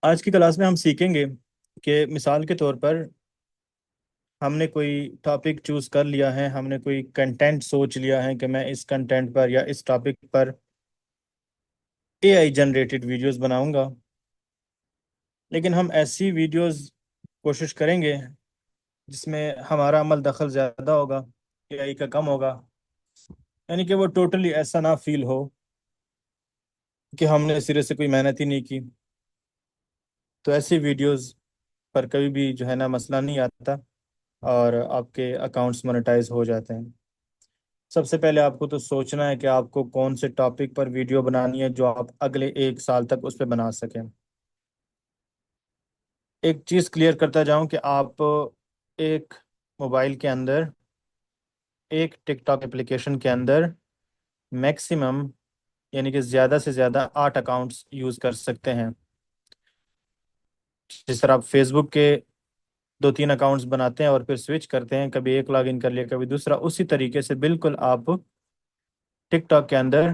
आज की क्लास में हम सीखेंगे कि मिसाल के तौर पर हमने कोई टॉपिक चूज कर लिया है। हमने कोई कंटेंट सोच लिया है कि मैं इस कंटेंट पर या इस टॉपिक पर एआई जनरेटेड वीडियोस बनाऊंगा। लेकिन हम ऐसी वीडियोस कोशिश करेंगे जिसमें हमारा अमल दखल ज़्यादा होगा, एआई का कम होगा। यानी कि वो टोटली ऐसा ना फील हो कि हमने सिरे से कोई मेहनत ही नहीं की। तो ऐसी वीडियोस पर कभी भी जो है ना मसला नहीं आता और आपके अकाउंट्स मोनेटाइज हो जाते हैं। सबसे पहले आपको तो सोचना है कि आपको कौन से टॉपिक पर वीडियो बनानी है जो आप अगले 1 साल तक उस पर बना सकें। एक चीज़ क्लियर करता जाऊं कि आप एक मोबाइल के अंदर, एक टिकटॉक एप्लीकेशन के अंदर मैक्सिमम यानी कि ज़्यादा से ज़्यादा 8 अकाउंट्स यूज़ कर सकते हैं। जिस तरह आप फेसबुक के 2-3 अकाउंट्स बनाते हैं और फिर स्विच करते हैं, कभी एक लॉगिन कर लिया कभी दूसरा, उसी तरीके से बिल्कुल आप टिकटॉक के अंदर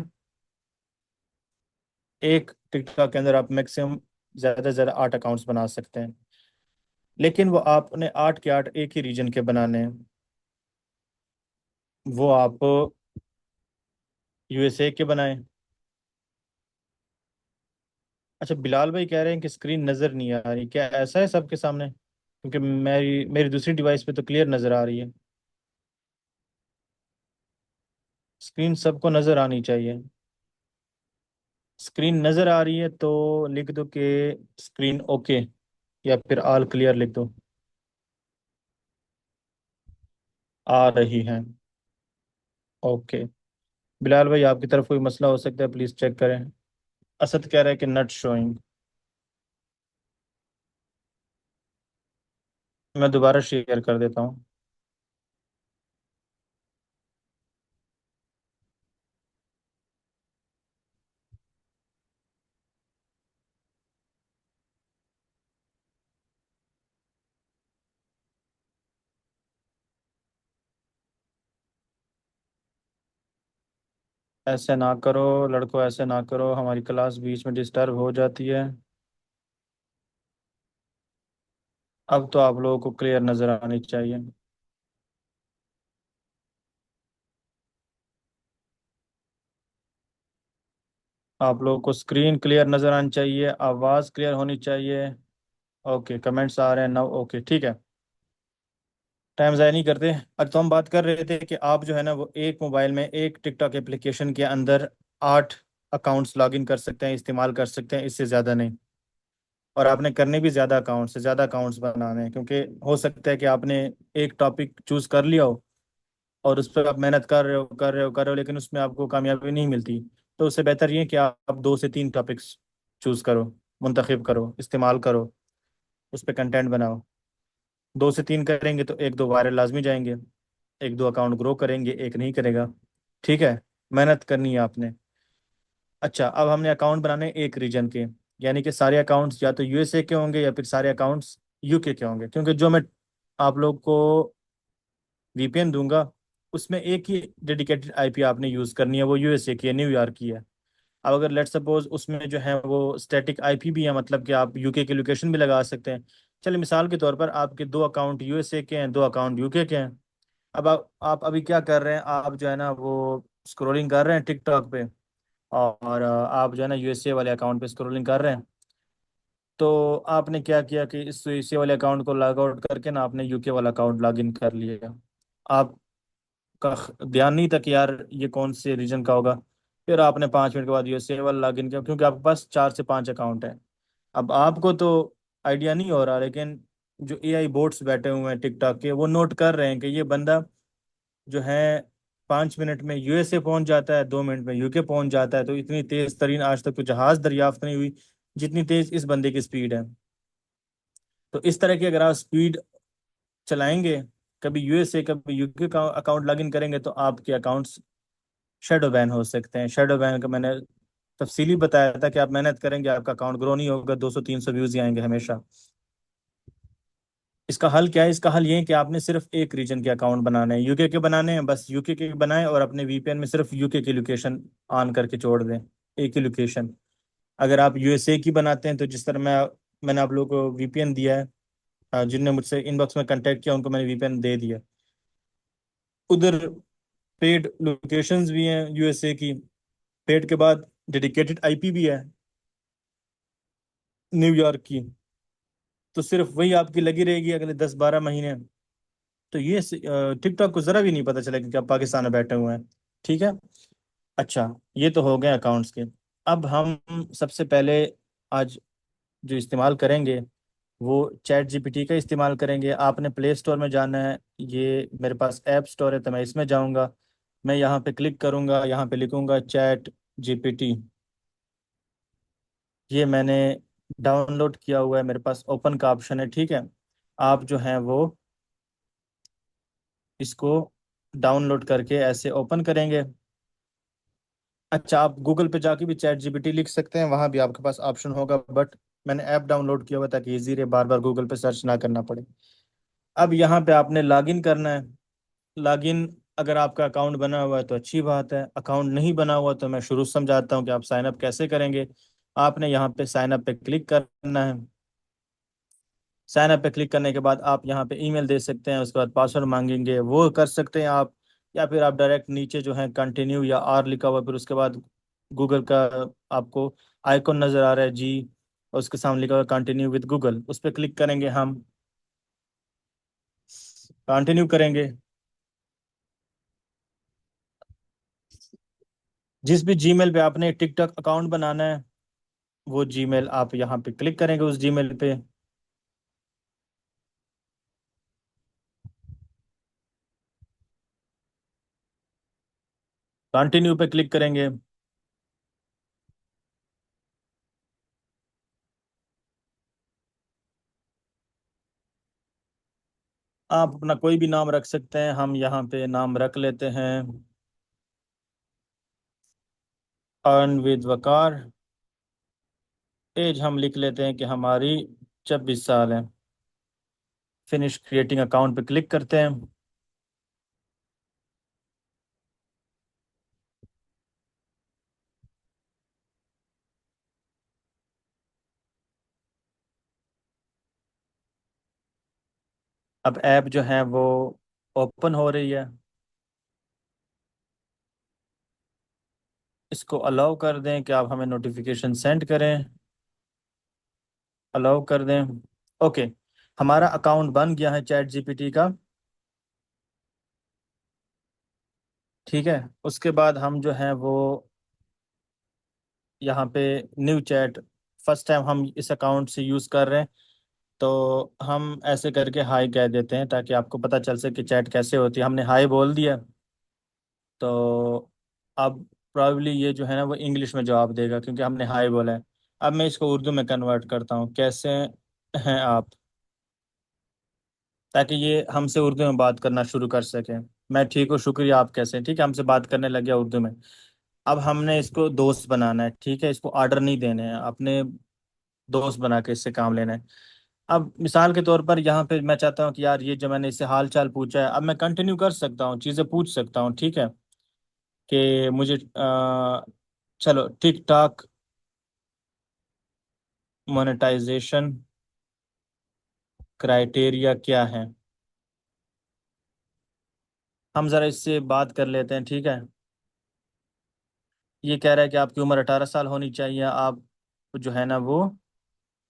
आप मैक्सिमम ज़्यादा से ज़्यादा 8 अकाउंट्स बना सकते हैं। लेकिन वो आपने 8 के 8 एक ही रीजन के बनाने हैं। वो आप यूएसए के बनाएं। अच्छा, बिलाल भाई कह रहे हैं कि स्क्रीन नज़र नहीं आ रही, क्या ऐसा है सबके सामने? क्योंकि मेरी मेरी दूसरी डिवाइस पे तो क्लियर नज़र आ रही है। स्क्रीन सबको नज़र आनी चाहिए। स्क्रीन नज़र आ रही है तो लिख दो कि स्क्रीन ओके, या फिर ऑल क्लियर लिख दो। आ रही है, ओके। बिलाल भाई आपकी तरफ कोई मसला हो सकता है, प्लीज़ चेक करें। असद कह रहा है कि नट शोइंग। मैं दोबारा शेयर कर देता हूँ। ऐसे ना करो लड़को, ऐसे ना करो, हमारी क्लास बीच में डिस्टर्ब हो जाती है। अब तो आप लोगों को क्लियर नज़र आनी चाहिए। आप लोगों को स्क्रीन क्लियर नज़र आनी चाहिए, आवाज़ क्लियर होनी चाहिए। ओके, कमेंट्स आ रहे हैं ना? ओके, ठीक है। टाइम ज़ाया नहीं करते। अब तो हम बात कर रहे थे कि आप जो है ना वो एक मोबाइल में एक टिकटॉक एप्लीकेशन के अंदर 8 अकाउंट्स लॉगिन कर सकते हैं, इस्तेमाल कर सकते हैं, इससे ज़्यादा नहीं। और आपने करने भी ज़्यादा अकाउंट से ज़्यादा अकाउंट्स बनाने हैं, क्योंकि हो सकता है कि आपने एक टॉपिक चूज़ कर लिया हो और उस पर आप मेहनत कर रहे हो लेकिन उसमें आपको कामयाबी नहीं मिलती। तो उससे बेहतर ये है कि आप 2 से 3 टॉपिक्स चूज़ करो, मुंतखब करो, इस्तेमाल करो, उस पर कंटेंट बनाओ। 2 से 3 करेंगे तो एक दो वायरल लाजमी जाएंगे, एक दो अकाउंट ग्रो करेंगे, एक नहीं करेगा। ठीक है, मेहनत करनी है आपने। अच्छा, अब हमने अकाउंट बनाने एक रीजन के, यानी कि सारे अकाउंट्स या तो यूएसए के होंगे या फिर सारे अकाउंट्स यूके के होंगे, क्योंकि जो मैं आप लोग को वीपीएन दूंगा उसमें एक ही डेडिकेटेड आईपी आपने यूज़ करनी है, वो यूएसए की है, न्यूयॉर्क की है। अब अगर लेट सपोज उसमें जो है वो स्टैटिक आईपी भी है, मतलब कि आप यूके की लोकेशन भी लगा सकते हैं। चलिए मिसाल के तौर पर आपके 2 अकाउंट यूएसए के हैं, 2 अकाउंट यूके के हैं। अब आप अभी क्या कर रहे हैं, आप जो है ना वो स्क्रोलिंग कर रहे हैं टिकटॉक पे, और आप जो है ना यूएसए वाले अकाउंट पे स्क्रोलिंग कर रहे हैं। तो आपने क्या किया कि इस यूएसए वाले अकाउंट को लॉग आउट करके ना आपने यूके वाला अकाउंट लॉग इन कर लिया। आपका ध्यान नहीं था कि यार ये कौन से रीजन का होगा। फिर आपने 5 मिनट के बाद यूएसए वाला लॉग इन किया, क्योंकि आपके पास 4 से 5 अकाउंट है। अब आपको तो आइडिया नहीं हो रहा, लेकिन जो एआई बोट्स बैठे हुए हैं टिकटॉक के, वो नोट कर रहे हैं कि ये बंदा जो है 5 मिनट में यूएसए पहुंच जाता है, 2 मिनट में यूके पहुंच जाता है। तो इतनी तेज तरीन आज तक तो जहाज दरियाफ्त नहीं हुई जितनी तेज इस बंदे की स्पीड है। तो इस तरह की अगर आप स्पीड चलाएंगे, कभी यूएसए कभी यूके का अकाउंट लॉगिन करेंगे, तो आपके अकाउंट्स शेडो बैन हो सकते हैं। शेडो बैन का मैंने तफसीली बताया था कि आप मेहनत करेंगे आपका अकाउंट ग्रो नहीं होगा, 200-300 व्यूज ही आएंगे हमेशा। इसका हल क्या है? इसका हल ये है कि आपने सिर्फ एक रीजन के अकाउंट बनाने हैं, यूके के बनाने हैं, बस यूके के बनाएं और अपने वीपीएन में सिर्फ यूके की लोकेशन ऑन करके छोड़ दें, एक ही लोकेशन। अगर आप यूएसए की बनाते हैं तो जिस तरह मैं मैंने आप लोगों को वीपीएन दिया है। जिनने मुझसे इनबॉक्स में कांटेक्ट किया उनको मैंने वीपीएन दे दिया। उधर पेड लोकेशंस भी हैं यूएसए की। पेड के बाद डेडिकेटेड आईपी भी है न्यूयॉर्क की। तो सिर्फ वही आपकी लगी रहेगी अगले 10-12 महीने। तो ये टिकटॉक को जरा भी नहीं पता चलेगा कि आप पाकिस्तान में बैठे हुए हैं। ठीक है। अच्छा, ये तो हो गए अकाउंट्स के। अब हम सबसे पहले आज जो इस्तेमाल करेंगे वो चैट जीपीटी का इस्तेमाल करेंगे। आपने प्ले स्टोर में जाना है। ये मेरे पास ऐप स्टोर है तो मैं इसमें जाऊंगा। मैं यहाँ पे क्लिक करूंगा, यहाँ पे लिखूंगा चैट जीपीटी। ये मैंने डाउनलोड किया हुआ है, मेरे पास ओपन का ऑप्शन है। ठीक है। आप जो हैं वो इसको डाउनलोड करके ऐसे ओपन करेंगे। अच्छा, आप गूगल पे जाके भी चैट जीपीटी लिख सकते हैं, वहां भी आपके पास ऑप्शन होगा, बट मैंने ऐप डाउनलोड किया हुआ ताकि इजी रहे, बार बार गूगल पे सर्च ना करना पड़े। अब यहाँ पे आपने लॉगिन करना है। लॉगिन, अगर आपका अकाउंट बना हुआ है तो अच्छी बात है, अकाउंट नहीं बना हुआ तो मैं शुरू से समझाता हूँ कि आप साइन अप कैसे करेंगे। आपने यहाँ पे साइन अप पे क्लिक करना है। साइन अप पे क्लिक करने के बाद आप यहाँ पे ईमेल दे सकते हैं, उसके बाद पासवर्ड मांगेंगे, वो कर सकते हैं आप। या फिर आप डायरेक्ट नीचे जो है कंटिन्यू या आर लिखा हुआ है, फिर उसके बाद गूगल का आपको आइकॉन नज़र आ रहा है जी, और उसके सामने लिखा हुआ कंटिन्यू विद गूगल, उस पर क्लिक करेंगे हम। कंटिन्यू करेंगे। जिस भी जीमेल पे आपने टिकटॉक अकाउंट बनाना है वो जीमेल आप यहाँ पे क्लिक करेंगे, उस जीमेल पे कंटिन्यू पे क्लिक करेंगे। आप अपना कोई भी नाम रख सकते हैं, हम यहाँ पे नाम रख लेते हैं अर्न विद वकार। एज हम लिख लेते हैं कि हमारी 26 साल है। फिनिश क्रिएटिंग अकाउंट पे क्लिक करते हैं। अब ऐप जो है वो ओपन हो रही है। इसको अलाउ कर दें कि आप हमें नोटिफिकेशन सेंड करें। अलाउ कर दें। ओके, हमारा अकाउंट बन गया है चैट जीपीटी का। ठीक है। उसके बाद हम जो है वो यहाँ पे न्यू चैट, फर्स्ट टाइम हम इस अकाउंट से यूज़ कर रहे हैं, तो हम ऐसे करके हाई कह देते हैं ताकि आपको पता चल सके चैट कैसे होती है। हमने हाई बोल दिया, तो अब प्रॉब्ली ये जो है ना वो इंग्लिश में जवाब देगा क्योंकि हमने हाई बोला है। अब मैं इसको उर्दू में कन्वर्ट करता हूँ, कैसे हैं आप, ताकि ये हमसे उर्दू में बात करना शुरू कर सके। मैं ठीक हूँ, शुक्रिया, आप कैसे हैं? ठीक है, हमसे बात करने लग गया उर्दू में। अब हमने इसको दोस्त बनाना है। ठीक है, इसको ऑर्डर नहीं देने हैं, अपने दोस्त बना के इससे काम लेना है। अब मिसाल के तौर पर यहाँ पे मैं चाहता हूँ कि यार ये जो मैंने इससे हाल चाल पूछा है, अब मैं कंटिन्यू कर सकता हूँ, चीज़ें पूछ सकता हूँ। ठीक है, कि मुझे चलो टिक टॉक मोनेटाइजेशन क्राइटेरिया क्या है, हम ज़रा इससे बात कर लेते हैं। ठीक है। ये कह रहा है कि आपकी उम्र 18 साल होनी चाहिए, आप जो है ना वो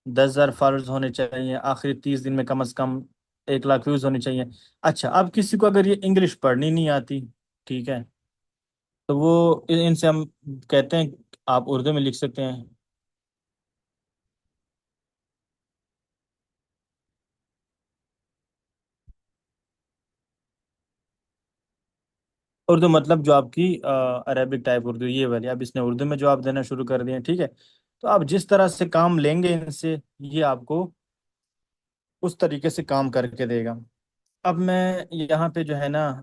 10,000 फॉलोअर्स होने चाहिए, आखिरी 30 दिन में कम से कम 1 लाख व्यूज़ होने चाहिए। अच्छा, अब किसी को अगर ये इंग्लिश पढ़नी नहीं आती, ठीक है, तो वो इनसे हम कहते हैं आप उर्दू में लिख सकते हैं। उर्दू मतलब जो आपकी अरेबिक टाइप उर्दू, ये वाली। अब इसने उर्दू में जवाब देना शुरू कर दिए। ठीक है। तो आप जिस तरह से काम लेंगे इनसे, ये आपको उस तरीके से काम करके देगा। अब मैं यहाँ पे जो है ना,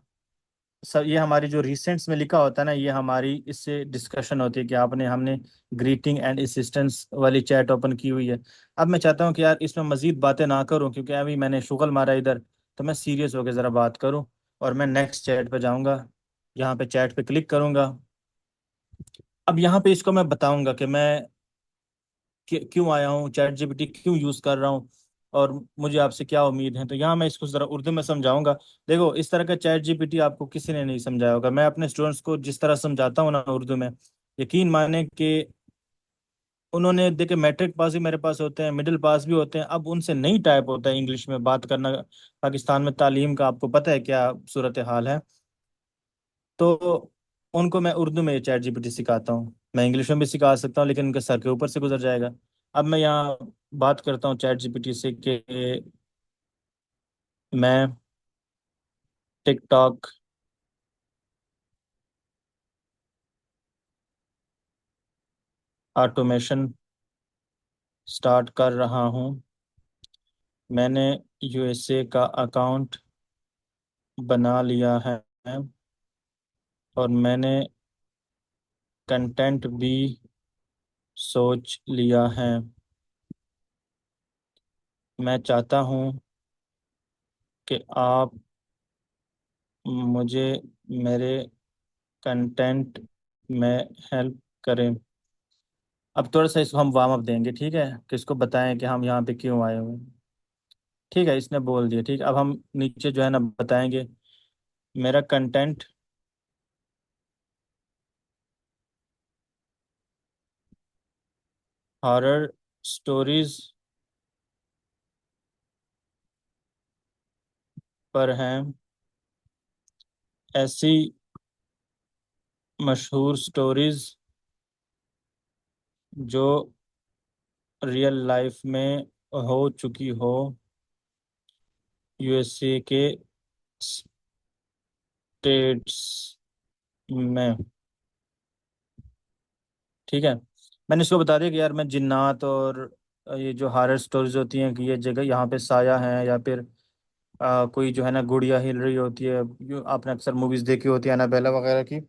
सर ये हमारी जो रिसेंट्स में लिखा होता है ना, ये हमारी इससे डिस्कशन होती है कि आपने हमने ग्रीटिंग एंड असिस्टेंस वाली चैट ओपन की हुई है। अब मैं चाहता हूँ कि यार इसमें मजीद बातें ना करूँ क्योंकि अभी मैंने शुगल मारा इधर, तो मैं सीरियस होकर ज़रा बात करूँ। और मैं नेक्स्ट चैट पे जाऊँगा, यहाँ पे चैट पे क्लिक करूँगा। अब यहाँ पे इसको मैं बताऊँगा कि मैं क्यों आया हूँ, चैट जीपीटी क्यों यूज़ कर रहा हूँ, और मुझे आपसे क्या उम्मीद है। तो यहाँ मैं इसको ज़रा उर्दू में समझाऊंगा। देखो, इस तरह का चैट जीपीटी आपको किसी ने नहीं समझाया होगा। मैं अपने स्टूडेंट्स को जिस तरह समझाता हूँ ना उर्दू में, यकीन माने कि उन्होंने देखे मैट्रिक पास भी मेरे पास होते हैं, मिडिल पास भी होते हैं, अब उनसे नहीं टाइप होता है इंग्लिश में बात करना। पाकिस्तान में तालीम का आपको पता है क्या सूरत हाल है। तो उनको मैं उर्दू में चैट जीपीटी सिखाता हूँ। मैं इंग्लिश में भी सिखा सकता हूँ, लेकिन उनके सर के ऊपर से गुजर जाएगा। अब मैं यहाँ बात करता हूँ चैट जीपीटी से कि मैं टिकटॉक ऑटोमेशन स्टार्ट कर रहा हूँ। मैंने यूएसए का अकाउंट बना लिया है, और मैंने कंटेंट भी सोच लिया है। मैं चाहता हूँ कि आप मुझे मेरे कंटेंट में हेल्प करें। अब थोड़ा सा इसको हम वार्म अप देंगे, ठीक है, कि इसको बताएं कि हम यहाँ पे क्यों आए हुए हैं। ठीक है, इसने बोल दिया, ठीक है। अब हम नीचे जो है ना बताएंगे मेरा कंटेंट हॉरर स्टोरीज पर है। ऐसी मशहूर स्टोरीज जो रियल लाइफ में हो चुकी हो, यूएसए के स्टेट्स में। ठीक है, मैंने इसको बता दिया कि यार मैं जिन्नात और ये जो हॉरर स्टोरीज होती हैं कि ये जगह यहाँ पे साया है, या फिर कोई जो है ना गुड़िया हिल रही होती है, जो आपने अक्सर मूवीज देखी होती है एनाबेला वगैरह की।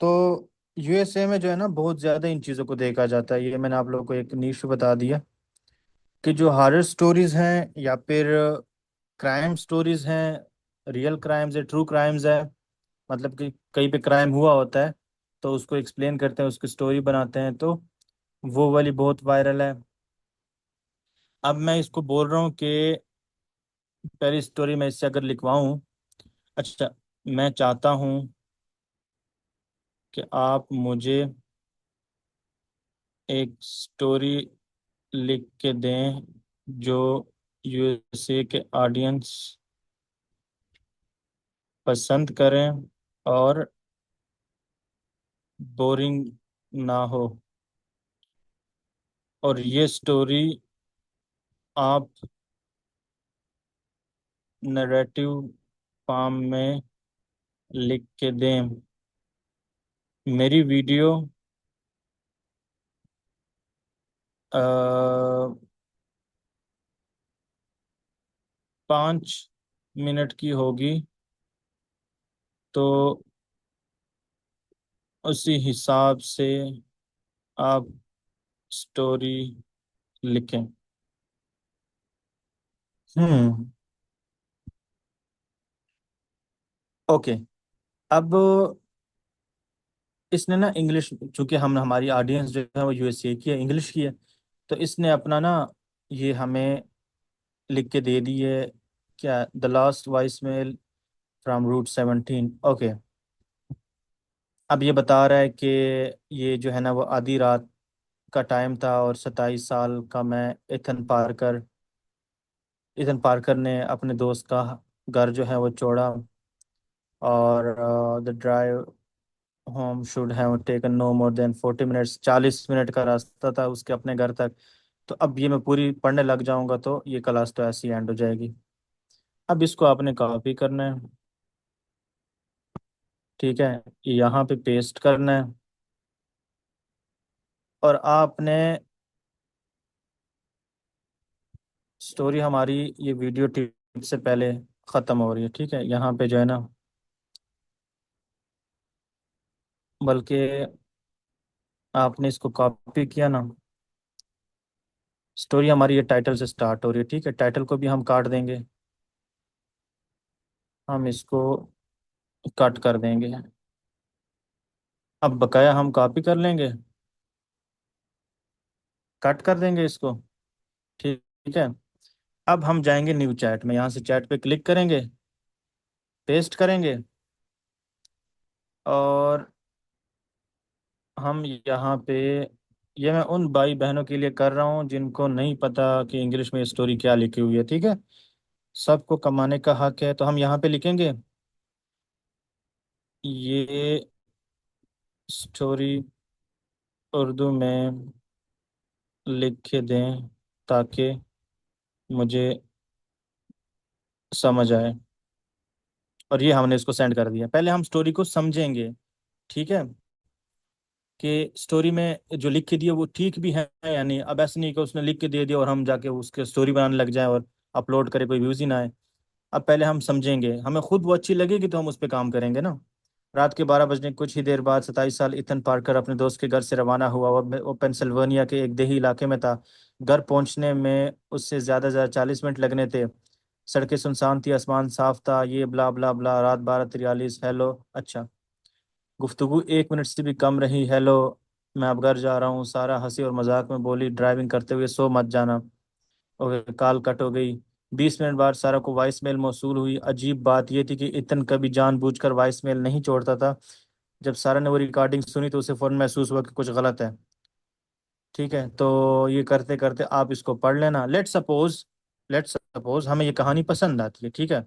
तो यूएसए में जो है ना बहुत ज़्यादा इन चीज़ों को देखा जाता है। ये मैंने आप लोगों को एक नीश बता दिया कि जो हॉरर स्टोरीज हैं या फिर क्राइम स्टोरीज हैं, रियल क्राइम्स है, ट्रू क्राइम्स है, मतलब कि कहीं पे क्राइम हुआ होता है तो उसको एक्सप्लेन करते हैं, उसकी स्टोरी बनाते हैं, तो वो वाली बहुत वायरल है। अब मैं इसको बोल रहा हूँ कि पहली स्टोरी मैं इससे अगर लिखवाऊँ। अच्छा, मैं चाहता हूँ कि आप मुझे एक स्टोरी लिख के दें जो यूएसए के ऑडियंस पसंद करें और बोरिंग ना हो, और ये स्टोरी आप नैरेटिव फॉर्म में लिख के दें। मेरी वीडियो 5 मिनट की होगी, तो उसी हिसाब से आप स्टोरी लिखें। हम्म। ओके। अब इसने ना इंग्लिश, चूंकि हम हमारी ऑडियंस जो है वो यूएसए की है, इंग्लिश की है, तो इसने अपना ना ये हमें लिख के दे दी है। क्या, the last voice mail from route 17। Okay. अब ये बता रहा है कि ये जो है ना वो आधी रात का टाइम था, और 27 साल का मैं इथन पार्कर ने अपने दोस्त का घर जो है वो छोड़ा, और the drive home should have taken no more than 40 minutes. 40 minute का रास्ता था उसके अपने घर तक। तो अब ये मैं पूरी पढ़ने लग जाऊंगा तो ये क्लास तो ऐसी एंड हो जाएगी। अब इसको आपने कॉपी करना है, ठीक है, यहाँ पे पेस्ट करना है, और आपने स्टोरी हमारी ये वीडियो टिप से पहले ख़त्म हो रही है, ठीक है, यहाँ पे जो है ना, बल्कि आपने इसको कॉपी किया ना, स्टोरी हमारी ये टाइटल से स्टार्ट हो रही है, ठीक है, टाइटल को भी हम काट देंगे, हम इसको कट कर देंगे। अब बकाया हम कॉपी कर लेंगे, कट कर देंगे इसको। ठीक ठीक है। अब हम जाएंगे न्यू चैट में, यहाँ से चैट पे क्लिक करेंगे, पेस्ट करेंगे, और हम यहाँ पे, ये मैं उन भाई बहनों के लिए कर रहा हूँ जिनको नहीं पता कि इंग्लिश में स्टोरी क्या लिखी हुई है, ठीक है। सबको कमाने का हक है, तो हम यहाँ पे लिखेंगे ये स्टोरी उर्दू में लिख के दें ताकि मुझे समझ आए। और ये हमने इसको सेंड कर दिया। पहले हम स्टोरी को समझेंगे, ठीक है, कि स्टोरी में जो लिख के दिया वो ठीक भी है या नहीं। अब ऐसा नहीं कि उसने लिख के दे दिया और हम जाके उसके स्टोरी बनाने लग जाए और अपलोड करें, कोई व्यूज ही ना आए। अब पहले हम समझेंगे, हमें खुद वो अच्छी लगेगी तो हम उस पर काम करेंगे ना। रात के 12 बजने के कुछ ही देर बाद 27 साल इथन पार्कर अपने दोस्त के घर से रवाना हुआ और वो पेंसिल्वेनिया के एक देही इलाके में था। घर पहुंचने में उससे ज़्यादा 40 मिनट लगने थे। सड़कें सुनसान थी, आसमान साफ था, ये ब्ला ब्ला ब्ला। रात 12:43। हेलो, अच्छा। गुफ्तगू 1 मिनट से भी कम रही। हेलो, मैं अब घर जा रहा हूँ। सारा हंसी और मजाक में बोली, ड्राइविंग करते हुए सो मत जाना। ओके, कॉल कट हो गई। 20 मिनट बाद सारा को वॉइस मेल मौसूल हुई। अजीब बात यह थी कि इतन कभी जानबूझकर वॉइस मेल नहीं छोड़ता था। जब सारा ने वो रिकॉर्डिंग सुनी तो उसे फौरन महसूस हुआ कि कुछ गलत है। ठीक है, तो ये करते करते आप इसको पढ़ लेना। लेट्स सपोज हमें ये कहानी पसंद आती है, ठीक है।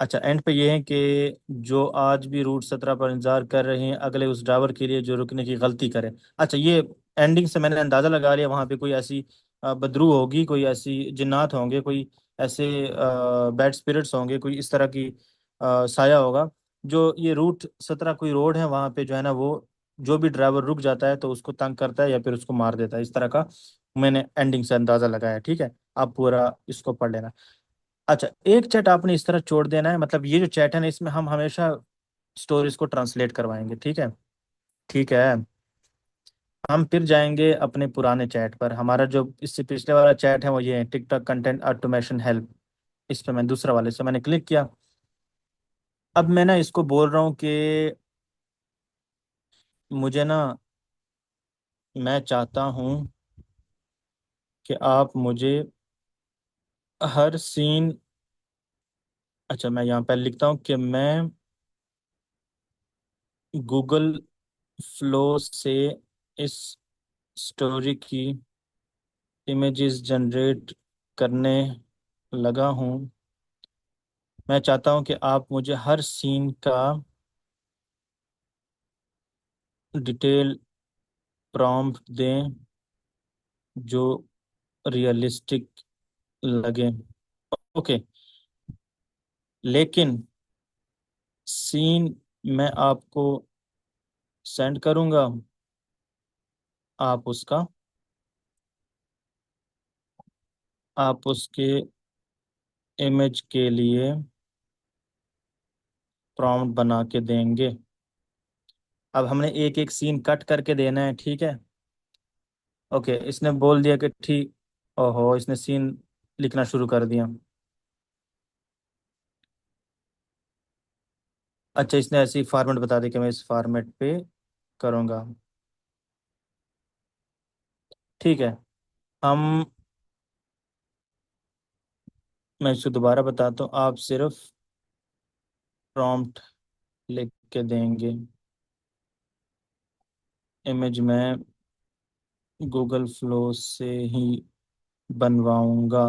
अच्छा, एंड पे ये है कि जो आज भी रूट 17 पर इंतजार कर रहे हैं अगले उस ड्राइवर के लिए जो रुकने की गलती करे। अच्छा, ये एंडिंग से मैंने अंदाजा लगा लिया, वहां पे कोई ऐसी बदरू होगी, कोई ऐसी जिन्नात होंगे, कोई ऐसे बैड स्पिरिट्स होंगे, कोई इस तरह की साया होगा। जो ये रूट 17 कोई रोड है, वहां पे जो है ना वो, जो भी ड्राइवर रुक जाता है तो उसको तंग करता है या फिर उसको मार देता है, इस तरह का मैंने एंडिंग से अंदाजा लगाया। ठीक है, आप पूरा इसको पढ़ लेना। अच्छा, एक चैट आपने इस तरह छोड़ देना है, मतलब ये जो चैट है ना, इसमें हम हमेशा स्टोरीज को ट्रांसलेट करवाएंगे, ठीक है। ठीक है। हम फिर जाएंगे अपने पुराने चैट पर। हमारा जो इससे पिछले वाला चैट है वो ये है, टिकटॉक कंटेंट ऑटोमेशन हेल्प। इस पर मैं दूसरा वाले से मैंने क्लिक किया। अब मैं ना इसको बोल रहा हूँ कि मुझे ना, मैं चाहता हूँ कि आप मुझे हर सीन, अच्छा मैं यहाँ पर लिखता हूँ कि मैं गूगल फ्लो से इस स्टोरी की इमेजेस जनरेट करने लगा हूँ। मैं चाहता हूँ कि आप मुझे हर सीन का डिटेल प्रॉम्प्ट दें जो रियलिस्टिक लगे। ओके, लेकिन सीन मैं आपको सेंड करूँगा, आप उसका, आप उसके इमेज के लिए प्रॉम्प्ट बना के देंगे। अब हमने एक एक सीन कट करके देना है, ठीक है। ओके, इसने बोल दिया कि ठीक। ओहो, इसने सीन लिखना शुरू कर दिया। अच्छा, इसने ऐसी फॉर्मेट बता दी कि मैं इस फॉर्मेट पे करूँगा। ठीक है। हम, मैं इसको दोबारा बताता हूँ, आप सिर्फ प्रॉम्प्ट लिख के देंगे, इमेज में गूगल फ्लो से ही बनवाऊंगा।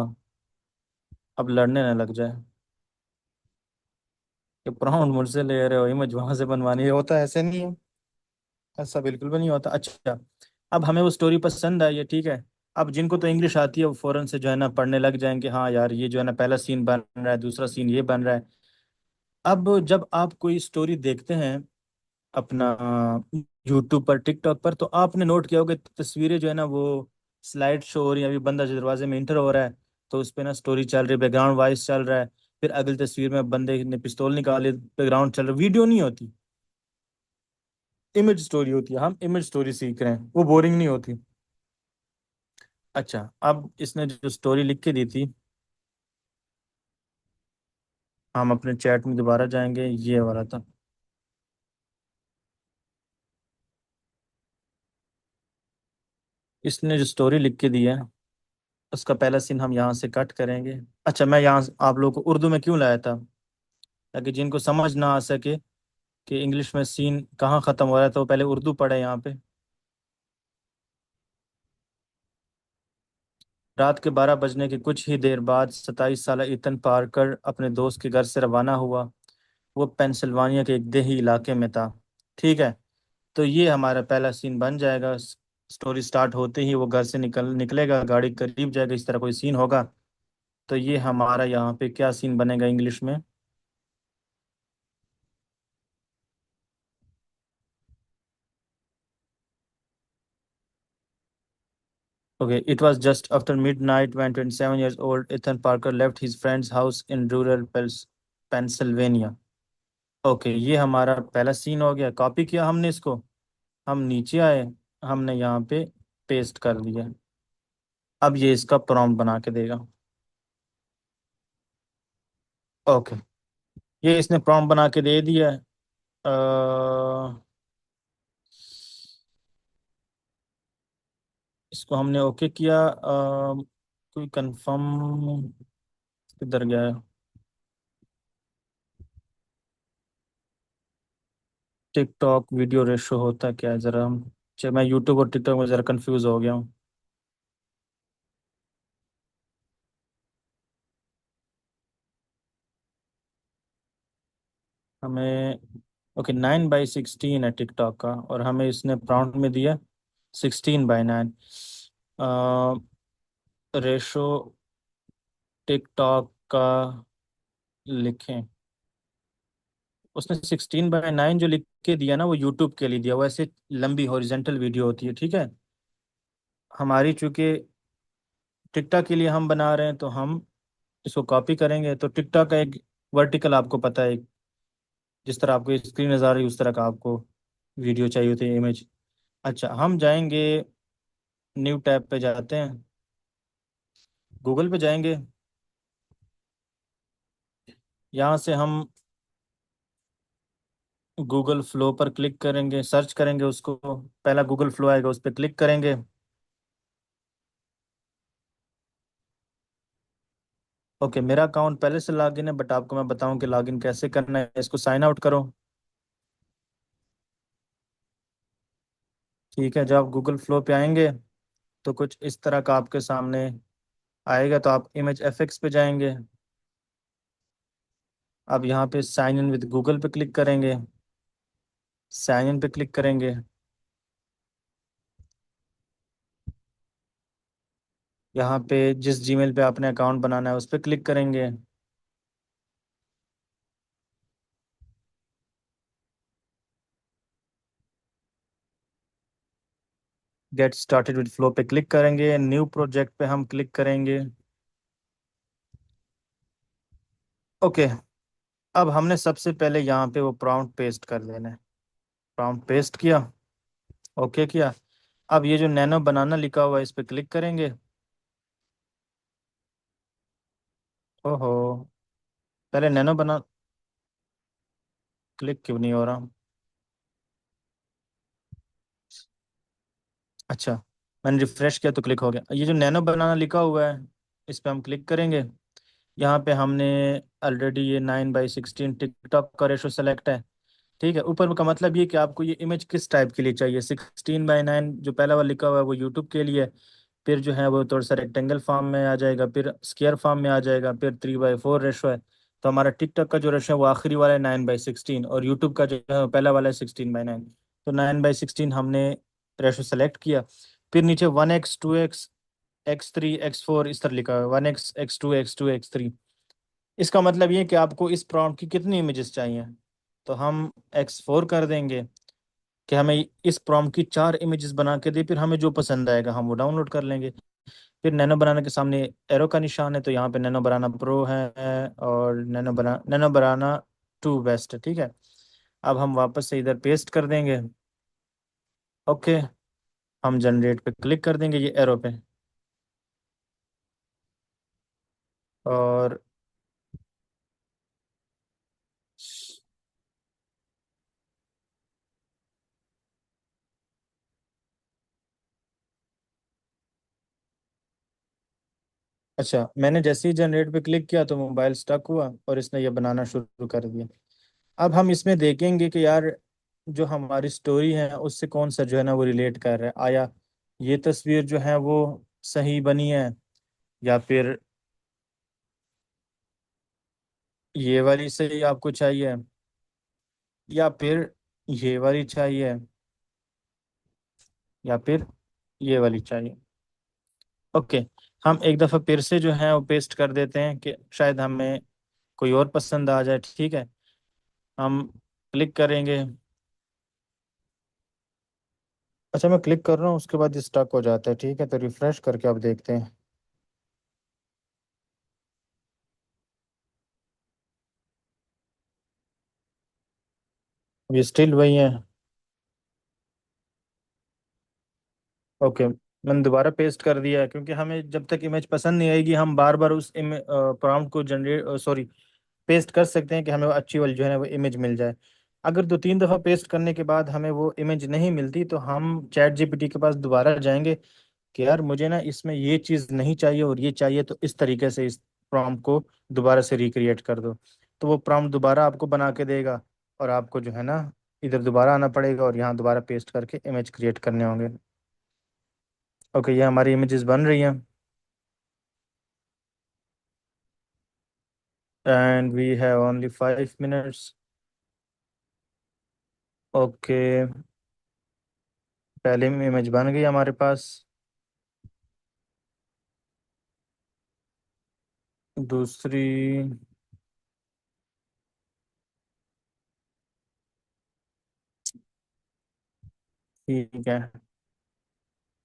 अब लड़ने ना लग जाए कि प्रॉम्प्ट मुझसे ले रहे हो, इमेज वहां से बनवानी है। होता है ऐसे नहीं है, ऐसा बिल्कुल भी नहीं होता। अच्छा, अब हमें वो स्टोरी पसंद आई है, ठीक है। अब जिनको तो इंग्लिश आती है वो फौरन से जो है ना पढ़ने लग जाएंगे, हाँ यार ये जो है ना पहला सीन बन रहा है, दूसरा सीन ये बन रहा है। अब जब आप कोई स्टोरी देखते हैं अपना यूट्यूब पर, टिकटॉक पर, तो आपने नोट किया होगा तस्वीरें जो है ना वो स्लाइड शो हो रही है। अभी बंदा जो दरवाजे में इंटर हो रहा है तो उस पे ना स्टोरी चल रही है, बैकग्राउंड वॉइस चल रहा है। फिर अगली तस्वीर में बंदे ने पिस्तौल निकाले, बैकग्राउंड चल रहा है। वीडियो नहीं होती, इमेज स्टोरी होती है। हम इमेज स्टोरी सीख रहे हैं, वो बोरिंग नहीं होती। अच्छा, अब इसने जो स्टोरी लिख के दी थी, हम अपने चैट में दोबारा जाएंगे, ये वाला था। इसने जो स्टोरी लिख के दी है उसका पहला सीन हम यहाँ से कट करेंगे। अच्छा, मैं यहाँ आप लोगों को उर्दू में क्यों लाया था, ताकि जिनको समझ ना आ सके कि इंग्लिश में सीन कहाँ ख़त्म हो रहा है तो वो पहले उर्दू पढ़े यहाँ पे। रात के 12 बजने के कुछ ही देर बाद 27 साला ईथन पार्कर अपने दोस्त के घर से रवाना हुआ। वो पेंसिल्वानिया के एक देही इलाके में था। ठीक है, तो ये हमारा पहला सीन बन जाएगा। स्टोरी स्टार्ट होते ही वो घर से निकलेगा, गाड़ी करीब जाएगा, इस तरह कोई सीन होगा। तो ये हमारा यहाँ पे क्या सीन बनेगा इंग्लिश में। Okay, it was just after midnight when 27 years old Ethan Parker left his friend's house in rural Pennsylvania। Okay, ये हमारा पहला सीन हो गया, कॉपी किया हमने इसको। हम नीचे आए, हमने यहाँ पे पेस्ट कर दिया। अब ये इसका प्रॉम्प्ट बना के देगा। ओके, ये इसने प्रॉम्प्ट बना के दे दिया है। इसको हमने ओके किया। कोई कंफर्म किधर गया है। टिकटॉक वीडियो रेशो होता क्या है ज़रा हम मैं यूट्यूब और टिकटॉक में ज़रा कंफ्यूज हो गया हूँ। हमें ओके, 9/16 है टिकटॉक का, और हमें इसने प्रॉम्प्ट में दिया 16/9। रेशो टिकटॉक का लिखें। उसने 16/9 जो लिख के दिया ना, वो यूट्यूब के लिए दिया, वो ऐसे लंबी हॉरिजेंटल वीडियो होती है, ठीक है। हमारी चूंकि टिकटॉक के लिए हम बना रहे हैं तो हम इसको कॉपी करेंगे। तो टिकटॉक का एक वर्टिकल आपको पता है, जिस तरह आपको स्क्रीन नज़र आ रही है उस तरह का आपको वीडियो चाहिए होती है, इमेज। अच्छा, हम जाएंगे, न्यू टैब पे जाते हैं, गूगल पे जाएंगे। यहाँ से हम गूगल फ्लो पर क्लिक करेंगे, सर्च करेंगे उसको। पहला गूगल फ्लो आएगा, उस पर क्लिक करेंगे। ओके, मेरा अकाउंट पहले से लॉगिन है, बट आपको मैं बताऊं कि लॉगिन कैसे करना है। इसको साइन आउट करो। ठीक है, जब आप गूगल फ्लो पे आएंगे तो कुछ इस तरह का आपके सामने आएगा, तो आप इमेज एफएक्स पे जाएंगे। अब यहाँ पे साइन इन विद गूगल पे क्लिक करेंगे, साइन इन पे क्लिक करेंगे। यहाँ पे जिस जीमेल पे आपने अकाउंट बनाना है उस पर क्लिक करेंगे। गेट स्टार्टेड विद फ्लो पे क्लिक करेंगे, न्यू प्रोजेक्ट पे हम क्लिक करेंगे। ओके, अब हमने सबसे पहले यहाँ पे वो प्रॉम्प्ट पेस्ट कर देना है। प्रॉम्प्ट पेस्ट किया, ओके किया। अब ये जो नैनो बनाना लिखा हुआ है इस पे क्लिक करेंगे। ओहो, पहले नैनो बना क्लिक क्यों नहीं हो रहा। अच्छा, मैंने रिफ्रेश किया तो क्लिक हो गया। ये जो नैनो बनाना लिखा हुआ है इस पे हम क्लिक करेंगे। यहाँ पे हमने ऑलरेडी ये 9/16 टिकटॉक का रेशो सेलेक्ट है। ठीक है, ऊपर का मतलब ये कि आपको ये इमेज किस टाइप के लिए चाहिए। 16/9 जो पहला वाला लिखा हुआ है वो यूट्यूब के लिए, फिर जो है वो थोड़ा सा रेक्टेंगल फॉर्म में आ जाएगा, फिर स्क्वायर फॉर्म में आ जाएगा, फिर 3/4 रेशो है। तो हमारा टिकटॉक का जो रेशो है वो आखिरी वाला है 9/16, और यूट्यूब का जो है वो पहला वाला है 16/9। तो 9/16 हमने रेशो सेलेक्ट किया। फिर नीचे 1x 2x x3 x4 इस तरह लिखा है, 1x x2 x2 x3। इसका मतलब ये है कि आपको इस प्रॉम्प्ट की कितनी इमेजेस चाहिए। तो हम x4 कर देंगे कि हमें इस प्रॉम्प्ट की 4 इमेजेस बना के दे, फिर हमें जो पसंद आएगा हम वो डाउनलोड कर लेंगे। फिर नैनो बनाना के सामने एरो का निशान है, तो यहाँ पे नैनो बनाना प्रो है, और नैनो बनाना 2 बेस्ट है, ठीक है। अब हम वापस से इधर पेस्ट कर देंगे। ओके, हम जनरेट पे क्लिक कर देंगे ये एरो पे, और अच्छा, मैंने जैसे ही जनरेट पे क्लिक किया तो मोबाइल स्टक हुआ और इसने ये बनाना शुरू कर दिया। अब हम इसमें देखेंगे कि यार जो हमारी स्टोरी है उससे कौन सा जो है ना वो रिलेट कर रहा है। आया ये तस्वीर जो है वो सही बनी है, या फिर ये वाली सही आपको चाहिए, या फिर ये वाली चाहिए, या फिर ये वाली चाहिए। ओके, हम एक दफ़ा फिर से जो है वो पेस्ट कर देते हैं कि शायद हमें कोई और पसंद आ जाए। ठीक है, हम क्लिक करेंगे। अच्छा, मैं क्लिक कर रहा हूँ उसके बाद स्टक हो जाता है। ठीक है, तो रिफ्रेश करके अब देखते हैं। ये स्टिल वही है। ओके, मैंने दोबारा पेस्ट कर दिया है, क्योंकि हमें जब तक इमेज पसंद नहीं आएगी हम बार बार उस प्रॉम्प्ट को जनरेट सॉरी पेस्ट कर सकते हैं कि हमें वो अच्छी वाली जो है ना वो इमेज मिल जाए। अगर दो तीन दफ़ा पेस्ट करने के बाद हमें वो इमेज नहीं मिलती तो हम चैट जीपीटी के पास दोबारा जाएंगे कि यार मुझे ना इसमें ये चीज़ नहीं चाहिए और ये चाहिए, तो इस तरीके से इस प्रॉम्प्ट को दोबारा से रिक्रिएट कर दो। तो वो प्रॉम्प्ट दोबारा आपको बना के देगा और आपको जो है ना इधर दोबारा आना पड़ेगा और यहाँ दोबारा पेस्ट करके इमेज क्रिएट करने होंगे। ओके, ये हमारी इमेजेस बन रही हैं and we have only 5 minutes. Okay, पहली इमेज बन गई हमारे पास। दूसरी, ठीक है।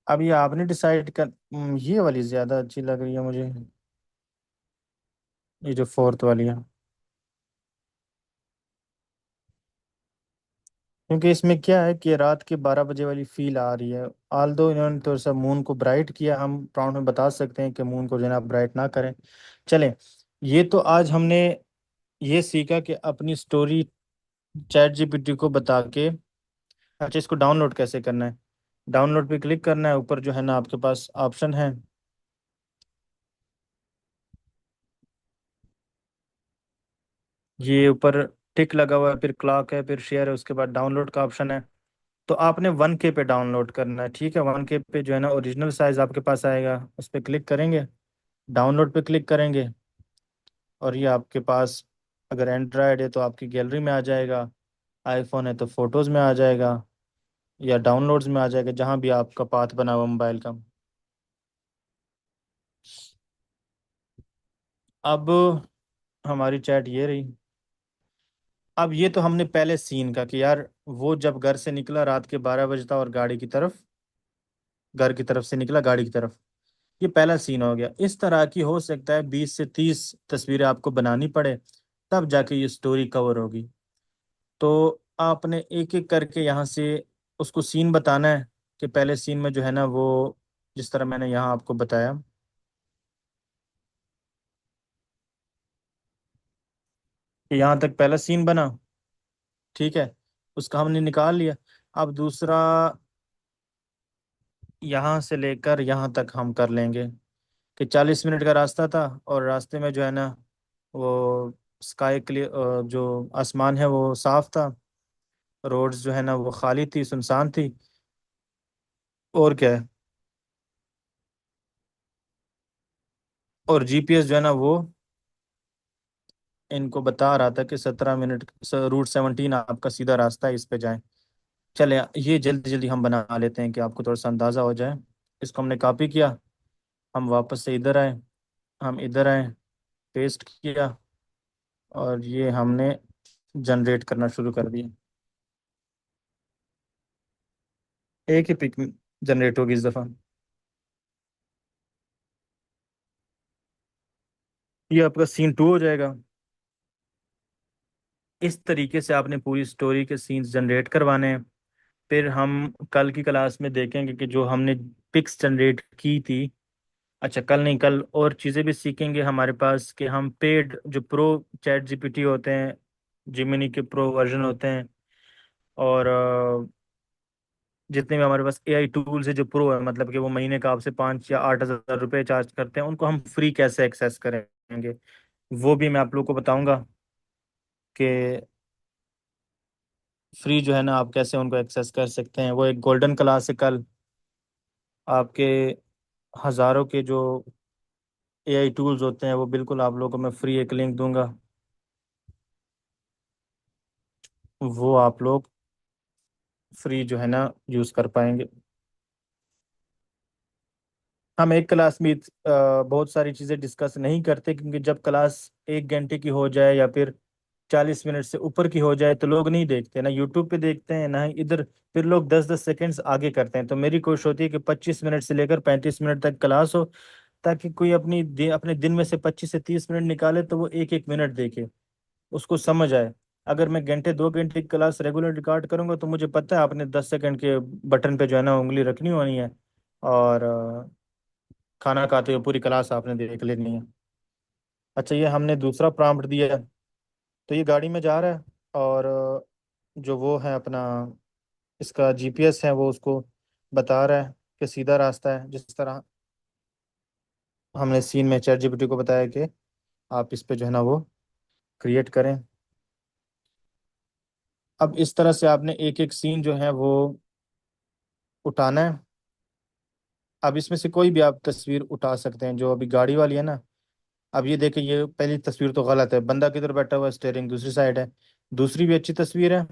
अब ये आपने डिसाइड कर, ये वाली ज़्यादा अच्छी लग रही है मुझे, ये जो फोर्थ वाली है। क्योंकि इसमें क्या है कि रात के 12 बजे वाली फील आ रही है। आल दो इन्होंने तो सब मून को ब्राइट किया, हम प्रॉम्प्ट में बता सकते हैं कि मून को जो है ना ब्राइट ना करें। चलें, ये तो आज हमने ये सीखा कि अपनी स्टोरी चैट जीपीटी को बता के। अच्छा, इसको डाउनलोड कैसे करना है? डाउनलोड पे क्लिक करना है, ऊपर जो है ना आपके पास ऑप्शन है, ये ऊपर टिक लगा हुआ है, फिर क्लॉक है, फिर शेयर है, उसके बाद डाउनलोड का ऑप्शन है। तो आपने 1K पे डाउनलोड करना है। ठीक है, 1K पे जो है ना ओरिजिनल साइज आपके पास आएगा, उस पर क्लिक करेंगे, डाउनलोड पे क्लिक करेंगे, और ये आपके पास अगर एंड्रॉयड है तो आपकी गैलरी में आ जाएगा, आईफोन है तो फोटोज़ में आ जाएगा, या डाउनलोड्स में आ जाएगा, जहाँ भी आपका पाथ बना हुआ मोबाइल का। अब हमारी चैट ये रही। अब ये तो हमने पहले सीन का कि यार वो जब घर से निकला रात के 12 बजे था और गाड़ी की तरफ, घर की तरफ से निकला गाड़ी की तरफ, ये पहला सीन हो गया। इस तरह की हो सकता है 20 से 30 तस्वीरें आपको बनानी पड़े, तब जाके ये स्टोरी कवर होगी। तो आपने एक एक करके यहाँ से उसको सीन बताना है कि पहले सीन में जो है ना वो, जिस तरह मैंने यहाँ आपको बताया कि यहाँ तक पहला सीन बना। ठीक है, उसका हमने निकाल लिया। अब दूसरा, यहाँ से लेकर यहाँ तक हम कर लेंगे कि 40 मिनट का रास्ता था और रास्ते में जो है ना वो स्काई क्लियर, जो आसमान है वो साफ था, रोड्स जो है ना वो खाली थी, सुनसान थी। और क्या है, और जीपीएस जो है ना वो इनको बता रहा था कि 17 मिनट रूट 17 आपका सीधा रास्ता है, इस पे जाएं। चले, ये जल्दी जल्दी हम बना लेते हैं कि आपको थोड़ा सा अंदाज़ा हो जाए। इसको हमने कॉपी किया, हम वापस से इधर आए, हम इधर आए, पेस्ट किया, और ये हमने जनरेट करना शुरू कर दिया। एक ही पिक जनरेट होगी इस दफ़ा। ये आपका सीन 2 हो जाएगा। इस तरीके से आपने पूरी स्टोरी के सीन्स जनरेट करवाने हैं। फिर हम कल की क्लास में देखेंगे कि जो हमने पिक्स जनरेट की थी, अच्छा कल नहीं, कल और चीज़ें भी सीखेंगे हमारे पास कि हम पेड जो प्रो चैट जीपीटी होते हैं, जिमिनी के प्रो वर्जन होते हैं, और जितने भी हमारे पास एआई टूल्स है जो प्रो है, मतलब कि वो महीने का आपसे 5 या 8 हज़ार रुपये चार्ज करते हैं, उनको हम फ्री कैसे एक्सेस करेंगे, वो भी मैं आप लोग को बताऊंगा कि फ्री जो है ना आप कैसे उनको एक्सेस कर सकते हैं। वो एक गोल्डन क्लास है कल, आपके हज़ारों के जो एआई टूल्स होते हैं वो बिल्कुल आप लोगों को मैं फ्री एक लिंक दूंगा, वो आप लोग फ्री जो है ना यूज़ कर पाएंगे। हम एक क्लास में बहुत सारी चीज़ें डिस्कस नहीं करते, क्योंकि जब क्लास 1 घंटे की हो जाए या फिर 40 मिनट से ऊपर की हो जाए तो लोग नहीं देखते, ना यूट्यूब पे देखते हैं ना ही इधर, फिर लोग 10-10 सेकंड्स आगे करते हैं। तो मेरी कोशिश होती है कि 25 मिनट से लेकर 35 मिनट तक क्लास हो, ताकि कोई अपने दिन में से 25 से 30 मिनट निकाले तो वो एक एक मिनट देखे, उसको समझ आए। अगर मैं घंटे 2 घंटे की क्लास रेगुलर रिकॉर्ड करूंगा तो मुझे पता है आपने 10 सेकंड के बटन पे जो है ना उंगली रखनी होनी है, और खाना खाते हुए पूरी क्लास आपने देख लेनी है। अच्छा, ये हमने दूसरा प्रॉम्प्ट दिया है, तो ये गाड़ी में जा रहा है, और जो वो है अपना इसका जीपीएस है वो उसको बता रहा है कि सीधा रास्ता है, जिस तरह हमने सीन में चैट जीपीटी को बताया कि आप इस पे जो है ना वो क्रिएट करें। अब इस तरह से आपने एक एक सीन जो है वो उठाना है। अब इसमें से कोई भी आप तस्वीर उठा सकते हैं, जो अभी गाड़ी वाली है ना। अब ये देखिए, ये पहली तस्वीर तो गलत है, बंदा किधर बैठा हुआ है, स्टेयरिंग दूसरी साइड है। दूसरी भी अच्छी तस्वीर है,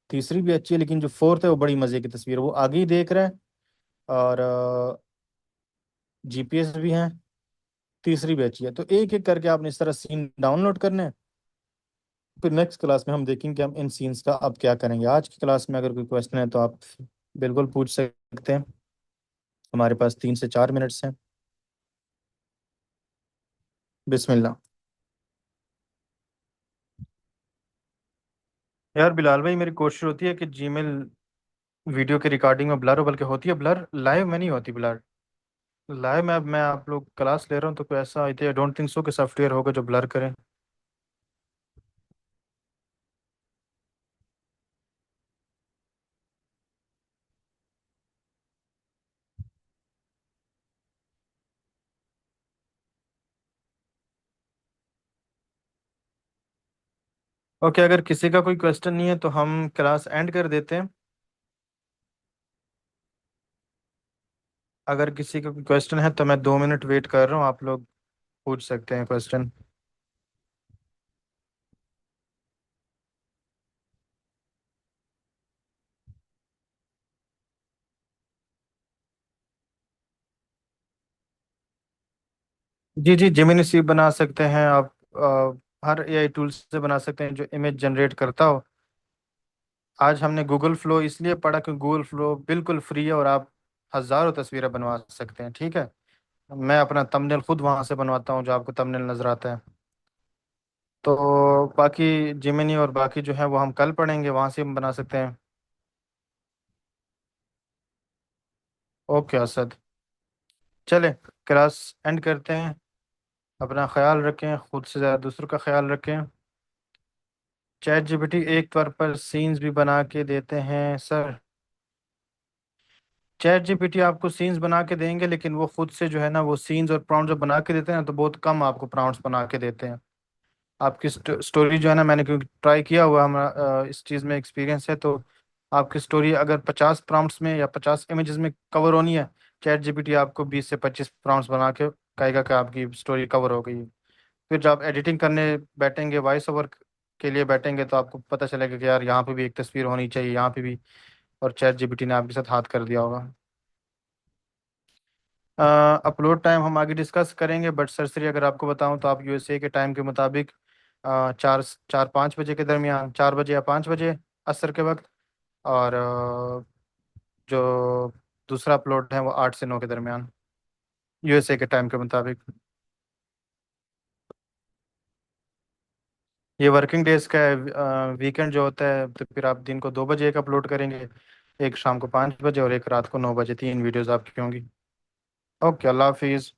तीसरी भी अच्छी है, लेकिन जो फोर्थ है वो बड़ी मजे की तस्वीर है, वो आगे ही देख रहा है, और जीपीएस भी है, तीसरी भी अच्छी है। तो एक एक करके आपने इस तरह सीन डाउनलोड करने हैं। फिर नेक्स्ट क्लास में हम देखेंगे कि हम इन सीन्स का अब क्या करेंगे। आज की क्लास में अगर कोई क्वेश्चन है तो आप बिल्कुल पूछ सकते हैं, हमारे पास 3 से 4 मिनट्स हैं। बिस्मिल्लाह। यार बिलाल भाई, मेरी कोशिश होती है कि जीमेल वीडियो की रिकॉर्डिंग में ब्लर हो, बल्कि होती है ब्लर, लाइव में नहीं होती ब्लर। लाइव में अब मैं आप लोग क्लास ले रहा हूँ तो कोई ऐसा आई डोंट थिंक सो कि सॉफ्टवेयर होगा जो ब्लर करे। ओके, अगर किसी का कोई क्वेश्चन नहीं है तो हम क्लास एंड कर देते हैं। अगर किसी का कोई क्वेश्चन है तो मैं 2 मिनट वेट कर रहा हूँ, आप लोग पूछ सकते हैं क्वेश्चन। जी जी, जेमिनी सी बना सकते हैं आप, हर एआई टूल से बना सकते हैं जो इमेज जनरेट करता हो। आज हमने गूगल फ्लो इसलिए पढ़ा कि गूगल फ्लो बिल्कुल फ्री है और आप हज़ारों तस्वीरें बनवा सकते हैं, ठीक है। मैं अपना थंबनेल खुद वहां से बनवाता हूँ, जो आपको थंबनेल नजर आता है। तो बाकी जेमिनी और बाकी जो है वो हम कल पढ़ेंगे, वहां से हम बना सकते हैं। ओके असद, चले क्लास एंड करते हैं। अपना ख्याल रखें, खुद से ज़्यादा दूसरों का ख्याल रखें। चैट जीपीटी एक तौर पर सीन्स भी बना के देते हैं सर। चैट जीपीटी आपको सीन्स बना के देंगे, लेकिन वो खुद से जो है ना वो सीन्स और प्रॉम्प्ट जो बना के देते हैं ना, तो बहुत कम आपको प्रॉम्प्ट्स बना के देते हैं। आपकी स्टोरी जो है ना, मैंने क्योंकि ट्राई किया हुआ, हमारा इस चीज़ में एक्सपीरियंस है, तो आपकी स्टोरी अगर 50 प्रॉम्प्ट्स में या 50 इमेजेस में कवर होनी है, चैट जीपीटी आपको 20 से 25 प्रॉम्प्ट्स बना के कहेगा कि आपकी स्टोरी कवर हो गई है। फिर जब आप एडिटिंग करने बैठेंगे, वॉइस ओवर के लिए बैठेंगे, तो आपको पता चलेगा कि यार यहाँ पे भी एक तस्वीर होनी चाहिए, यहाँ पे भी, और चैट जीपीटी ने आपके साथ हाथ कर दिया होगा। अपलोड टाइम हम आगे डिस्कस करेंगे, बट सरसरी अगर आपको बताऊं तो आप यूएसए के टाइम के मुताबिक 4-5 बजे के दरमियान, 4 बजे या 5 बजे असर के वक्त, और जो दूसरा अपलोड है वो 8 से 9 के दरमियान, यूएसए के टाइम के मुताबिक। ये वर्किंग डेज का है, वीकेंड जो होता है तो फिर आप दिन को 2 बजे एक अपलोड करेंगे, एक शाम को 5 बजे और एक रात को 9 बजे, 3 वीडियोस आपकी होंगी। ओके, अल्लाह हाफिज़।